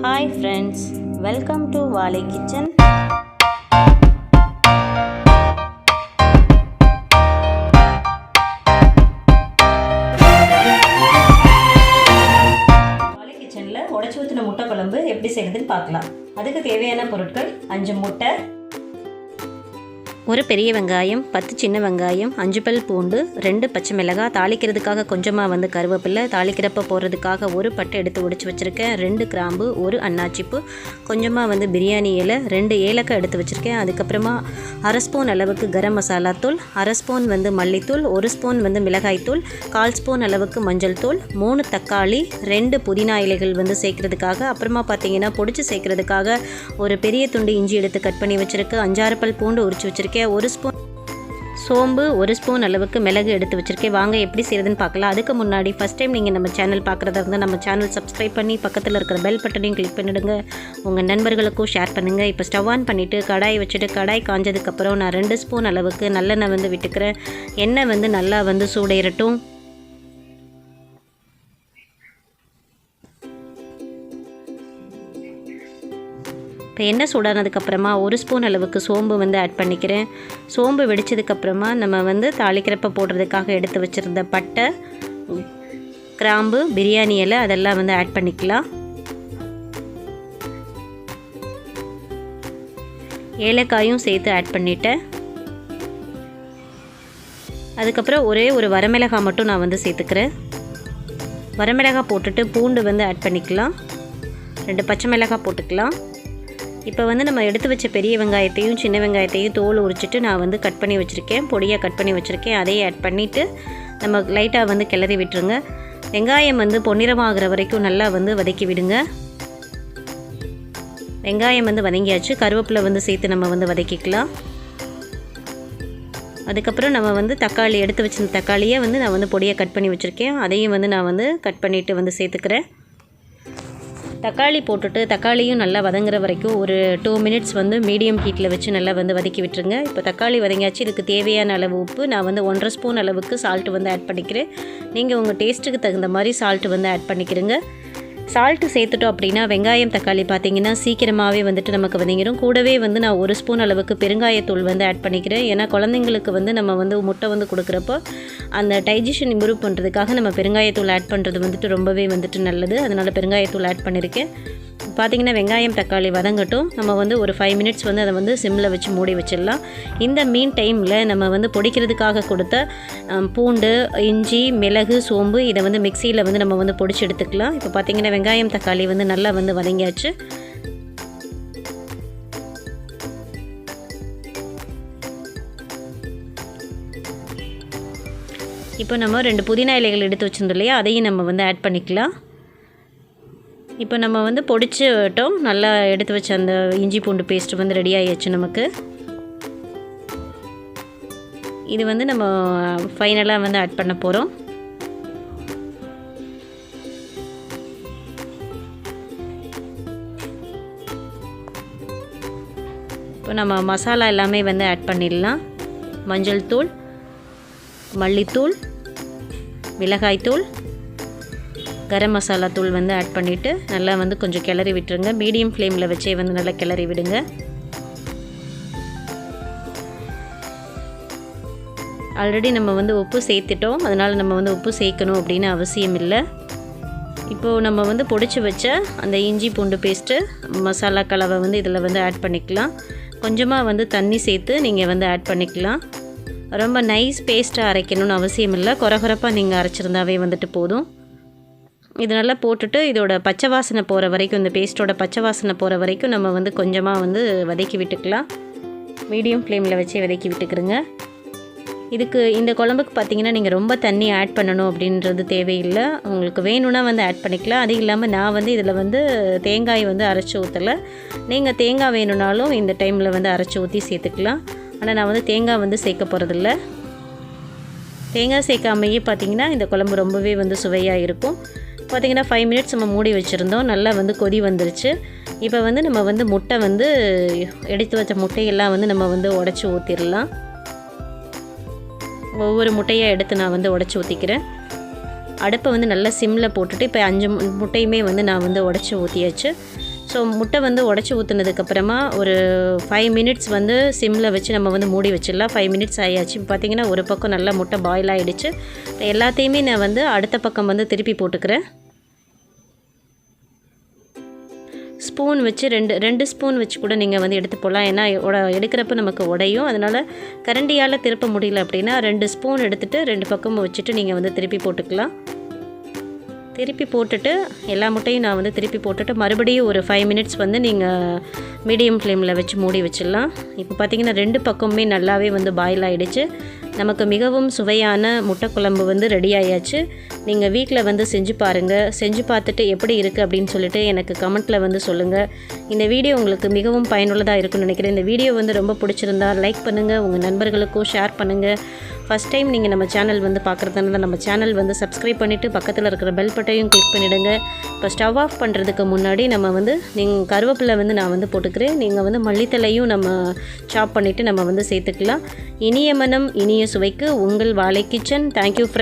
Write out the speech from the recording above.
Hi friends, welcome to Vaalai kitchen. Vaalai kitchenல உடைச்சு ஊத்தின முட்டை குழம்பு எப்படி செய்யறதுன்னு பார்க்கலாம். அதுக்கு தேவையான பொருட்கள் 5 முட்டை, ஒரு பெரிய வெங்காயம், 10 சின்ன வெங்காயம், 5 பல் பூண்டு, 2 பச்சை மிளகாய், தாளிக்கிறதுக்காக கொஞ்சமாக கருவேப்பிலை, தாளிக்கிறப்ப போடுறதுக்காக ஒரு பட்டை எடுத்து உடைச்சி வச்சுருக்கேன், 2 கிராம்பு, ஒரு அன்னாச்சிப்பூ, கொஞ்சமாக பிரியாணி இலை, 2 ஏலக்காய் எடுத்து வச்சுருக்கேன். அதுக்கப்புறமா 1/2 ஸ்பூன் அளவுக்கு கரம் மசாலா தூள், 1/2 ஸ்பூன் மல்லித்தூள், 1 ஸ்பூன் மிளகாய்த்தூள், 1/4 ஸ்பூன் அளவுக்கு மஞ்சள் தூள், 3 தக்காளி, 2 புதினா இலைகள் சேர்க்கிறதுக்காக, அப்புறமா பார்த்தீங்கன்னா பொடிச்சு சேர்க்கிறதுக்காக ஒரு பெரிய துண்டு இஞ்சி எடுத்து கட் பண்ணி வச்சுருக்கு, 5-6 பல் பூண்டு உரிச்சு வச்சுருக்கேன், 1 ஸ்பூன் சோம்பு, 1 ஸ்பூன் அளவுக்கு மிளகு எடுத்து வச்சுருக்கேன். வாங்க எப்படி செய்கிறதுன்னு பார்க்கலாம். அதுக்கு முன்னாடி ஃபஸ்ட் டைம் நீங்கள் நம்ம சேனல் பார்க்குறதா இருந்தால் நம்ம சேனல் சப்ஸ்கிரைப் பண்ணி பக்கத்தில் இருக்கிற பெல் பட்டனையும் கிளிக் பண்ணிவிடுங்க. உங்கள் நண்பர்களுக்கும் ஷேர் பண்ணுங்கள். இப்போ ஸ்டவ் ஆன் பண்ணிவிட்டு கடாய் வச்சுட்டு, கடாய் காஞ்சதுக்கப்புறம் நான் 2 ஸ்பூன் அளவுக்கு நல்லெண்ணெய் விட்டுக்கிறேன். எண்ணெய் நல்லா சூடேறட்டும். இப்போ எண்ணெய் சூடானதுக்கப்புறமா 1 ஸ்பூன் அளவுக்கு சோம்பு ஆட் பண்ணிக்கிறேன். சோம்பு வெடிச்சதுக்கப்புறமா நம்ம தாளிக்கிறப்ப போடுறதுக்காக எடுத்து வச்சுருந்த பட்டை, கிராம்பு, பிரியாணி இலை அதெல்லாம் ஆட் பண்ணிக்கலாம். ஏலக்காயும் சேர்த்து ஆட் பண்ணிட்டேன். அதுக்கப்புறம் ஒரே ஒரு வரமிளகாய் மட்டும் நான் சேர்த்துக்கிறேன். வரமிளகாய் போட்டுட்டு பூண்டு ஆட் பண்ணிக்கலாம். 2 பச்சை மிளகாய் போட்டுக்கலாம். இப்போ நம்ம எடுத்து வச்ச பெரிய வெங்காயத்தையும் சின்ன வெங்காயத்தையும் தோல் உரிச்சிட்டு நான் கட் பண்ணி வச்சுருக்கேன், பொடியாக கட் பண்ணி வச்சுருக்கேன். அதையே ஆட் பண்ணிவிட்டு நம்ம லைட்டாக கிளறி விட்டுருங்க. வெங்காயம் பொன்னிறமாகிற வரைக்கும் நல்லா வதக்கி விடுங்க. வெங்காயம் வதங்கியாச்சு. கருவேப்பிலை சேர்த்து நம்ம வதக்கிக்கலாம். அதுக்கப்புறம் நம்ம தக்காளி எடுத்து வச்சிருந்த தக்காளியை நான் பொடியாக கட் பண்ணி வச்சுருக்கேன். அதையும் நான் கட் பண்ணிவிட்டு சேர்த்துக்கிறேன். தக்காளி போட்டுட்டு தக்காளியும் நல்லா வதங்குற வரைக்கும் ஒரு 2 மினிட்ஸ் மீடியம் ஹீட்டில் வச்சு நல்லா வதக்கி விட்டுருங்க. இப்போ தக்காளி வதங்கியாச்சு. இதுக்கு தேவையான அளவு உப்பு நான் 1/2 ஸ்பூன் அளவுக்கு சால்ட்டு ஆட் பண்ணிக்கிறேன். நீங்கள் உங்கள் டேஸ்ட்டுக்கு தகுந்த மாதிரி சால்ட்டு ஆட் பண்ணிக்கிறங்க. சால்ட்டு சேர்த்துட்டோம் அப்படின்னா வெங்காயம் தக்காளி பார்த்திங்கன்னா சீக்கிரமாகவே நமக்கு வதங்கிடும். கூடவே நான் 1 ஸ்பூன் அளவுக்கு பெருங்காயத்தூள் ஆட் பண்ணிக்கிறேன். ஏன்னா குழந்தைங்களுக்கு நம்ம முட்டை கொடுக்குறப்போ அந்த டைஜஷன் இம்ப்ரூவ் பண்ணுறதுக்காக நம்ம பெருங்காயத்தூள் ஆட் பண்ணுறது ரொம்பவே நல்லது. அதனால் பெருங்காயத்தூள் ஆட் பண்ணியிருக்கேன். பார்த்திங்கன்னா வெங்காயம் தக்காளி வதங்கட்டும். நம்ம ஒரு 5 மினிட்ஸ் அதை சிம்மில் வச்சு மூடி வச்சிடலாம். இந்த மீன் டைமில் நம்ம பொடிக்கிறதுக்காக கொடுத்த பூண்டு, இஞ்சி, மிளகு, சோம்பு இதை மிக்சியில் நம்ம பொடிச்சு எடுத்துக்கலாம். இப்போ பார்த்திங்கன்னா வெங்காயம் தக்காளி நல்லா வதங்கியாச்சு. இப்போ நம்ம 2 புதினா இலைகள் எடுத்து வச்சுருந்தோம் இல்லையா, அதையும் நம்ம ஆட் பண்ணிக்கலாம். இப்போ நம்ம பொடிச்சிட்டோம். நல்லா எடுத்து வச்ச அந்த இஞ்சி பூண்டு பேஸ்ட்டு ரெடி ஆகிடுச்சு நமக்கு. இது நம்ம ஃபைனலாக ஆட் பண்ண போகிறோம். இப்போ நம்ம மசாலா எல்லாமே ஆட் பண்ணிடலாம். மஞ்சள் தூள், மல்லித்தூள், மிளகாய்த்தூள், கரம் மசாலா தூள் ஆட் பண்ணிவிட்டு நல்லா கொஞ்சம் கிளறி விட்டுருங்க. மீடியம் ஃப்ளேமில் வச்சே நல்லா கிளறி விடுங்க. ஆல்ரெடி நம்ம உப்பு சேர்த்துட்டோம். அதனால் நம்ம உப்பு சேர்க்கணும் அப்படின்னு அவசியம் இல்லை. இப்போது நம்ம பொடிச்சு வச்ச அந்த இஞ்சி பூண்டு பேஸ்ட்டு மசாலா கலவை இதில் ஆட் பண்ணிக்கலாம். கொஞ்சமாக தண்ணி சேர்த்து நீங்கள் ஆட் பண்ணிக்கலாம். ரொம்ப நைஸ் பேஸ்ட்டாக அரைக்கணும்னு அவசியம் இல்லை. குறகுறப்பாக நீங்கள் அரைச்சிருந்தாவே போதும். இது நல்லா போட்டுட்டு இதோட பச்சை வாசனை போகிற வரைக்கும், இந்த பேஸ்ட்டோட பச்சை வாசனை போகிற வரைக்கும் நம்ம கொஞ்சமாக வதக்கி விட்டுக்கலாம். மீடியம் ஃப்ளேமில் வச்சே வதக்கி விட்டுக்கிறங்க. இதுக்கு இந்த குழம்புக்கு பார்த்திங்கன்னா நீங்கள் ரொம்ப தண்ணி ஆட் பண்ணணும் அப்படின்றது தேவையில்லை. உங்களுக்கு வேணும்னா ஆட் பண்ணிக்கலாம். அது இல்லாமல் நான் இதில் தேங்காய் அரைச்சி ஊற்றலை. நீங்கள் தேங்காய் வேணும்னாலும் இந்த டைமில் அரைச்சி ஊற்றி சேர்த்துக்கலாம். ஆனால் நான் தேங்காய் சேர்க்க போகிறதில்ல. தேங்காய் சேர்க்காமையே பார்த்திங்கன்னா இந்த குழம்பு ரொம்பவே சுவையாக இருக்கும். பார்த்திங்கன்னா 5 மினிட்ஸ் நம்ம மூடி வச்சுருந்தோம். நல்லா கொதி வந்துருச்சு. இப்போ நம்ம முட்டை எடுத்து வச்ச முட்டையெல்லாம் நம்ம உடச்சி ஊற்றிடலாம். ஒவ்வொரு முட்டையாக எடுத்து நான் உடச்சி ஊற்றிக்கிறேன். அடுப்பை நல்லா சிம்மில் போட்டுட்டு இப்போ 5 முட்டையுமே நான் உடச்சி ஊற்றியாச்சு. ஸோ முட்டை வந்து உடச்சி ஊற்றுனதுக்கப்புறமா ஒரு 5 மினிட்ஸ் வந்து சிம்மில் வச்சு நம்ம வந்து மூடி வச்சிடலாம். 5 மினிட்ஸ் ஆயாச்சு. இப்போ பார்த்திங்கன்னா ஒரு பக்கம் நல்லா முட்டை பாயில் ஆகிடுச்சு. எல்லாத்தையுமே நான் வந்து அடுத்த பக்கம் வந்து திருப்பி போட்டுக்கிறேன். ஸ்பூன் வச்சு ரெண்டு ஸ்பூன் வச்சு கூட நீங்கள் வந்து எடுத்து போடலாம். ஏன்னா எடுக்கிறப்ப நமக்கு உடையும். அதனால் கரண்டியால் திருப்ப முடியல அப்படின்னா 2 ஸ்பூன் எடுத்துகிட்டு 2 பக்கமும் வச்சுட்டு நீங்கள் வந்து திருப்பி போட்டுக்கலாம். திருப்பி போட்டுட்டு எல்லா முட்டையும் நான் வந்து திருப்பி போட்டுட்டு மறுபடியும் ஒரு 5 மினிட்ஸ் வந்து நீங்கள் மீடியம் ஃப்ளேமில் வச்சு மூடி வச்சிடலாம். இப்போ பார்த்திங்கன்னா 2 பக்கமுமே நல்லாவே வந்து பாயில் ஆகிடுச்சு. நமக்கு மிகவும் சுவையான முட்டை குழம்பு வந்து ரெடி ஆயாச்சு. நீங்கள் வீட்டில் வந்து செஞ்சு பாருங்கள். செஞ்சு பார்த்துட்டு எப்படி இருக்குது அப்படின்னு சொல்லிட்டு எனக்கு கமெண்ட்டில் வந்து சொல்லுங்கள். இந்த வீடியோ உங்களுக்கு மிகவும் பயனுள்ளதாக இருக்குன்னு நினைக்கிறேன். இந்த வீடியோ வந்து ரொம்ப பிடிச்சிருந்தா லைக் பண்ணுங்கள், உங்கள் நண்பர்களுக்கும் ஷேர் பண்ணுங்கள். ஃபஸ்ட் டைம் நீங்கள் நம்ம சேனல் வந்து பார்க்குறதுனால நம்ம சேனல் வந்து சப்ஸ்கிரைப் பண்ணிவிட்டு பக்கத்தில் இருக்கிற பெல் பட்டையும் கிளிக் பண்ணிவிடுங்க. இப்போ ஸ்டவ் ஆஃப் பண்ணுறதுக்கு முன்னாடி நம்ம வந்து கருவேப்பிலை வந்து நான் வந்து போட்டுக்கிறேன். நீங்கள் வந்து மல்லித்தலையும் நம்ம சாப் பண்ணிவிட்டு நம்ம வந்து சேர்த்துக்கலாம். இனிய மனம் இனிய சுவைக்கு உங்கள் வாழை கிச்சன். Thank you friends.